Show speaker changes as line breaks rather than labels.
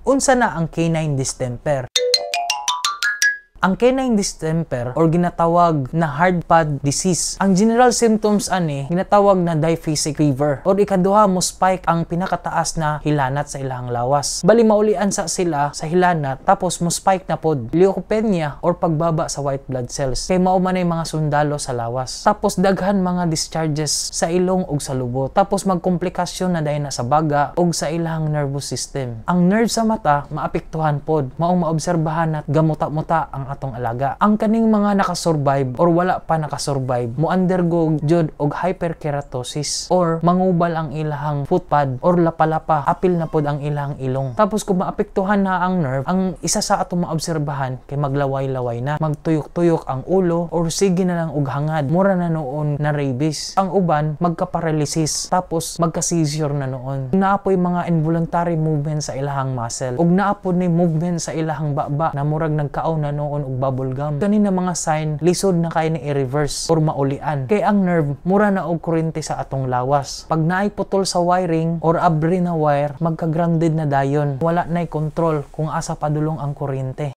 Unsa na ang canine distemper? Ang canine distemper or ginatawag na hard pad disease. Ang general symptoms ani ginatawag na diphasic fever or ikaduha mo spike ang pinakataas na hilanat sa ilahang lawas. Bali maulian sa sila sa hilanat tapos mo spike na pod leukopenia or pagbaba sa white blood cells. Kay mao man ay mga sundalo sa lawas. Tapos daghan mga discharges sa ilong ug sa lubot. Tapos magkomplikasyon na dayon na sa baga ug sa ilahang nervous system. Ang nerve sa mata maapektuhan pod. Maong maobserbahan at gamuta-muta ang atong alaga. Ang kaning mga nakasurvive or wala pa nakasurvive mo undergo jud og hyperkeratosis or mangubal ang ilahang footpad or lapalapa apil na pod ang ilahang ilong. Tapos kung maapektuhan na ang nerve, ang isa sa atong maobserbahan kay maglaway-laway na, magtuyok-tuyok ang ulo or sige na lang og hangad. Mura na noon na rabies. Ang uban magka-paralysis tapos magka-seizure na noon. Naapoy mga involuntary movement sa ilahang muscle ug naapod ni movement sa ilahang baba na murag nagkaon na noon og bubble gum. Kanina mga sign lisod na kay ni i-reverse or maulian. Kay ang nerve mura na og kuryente sa atong lawas. Pag naay putol sa wiring or abri na wire, magka-grounded na dayon. Wala nay control kung asa padulong ang kuryente.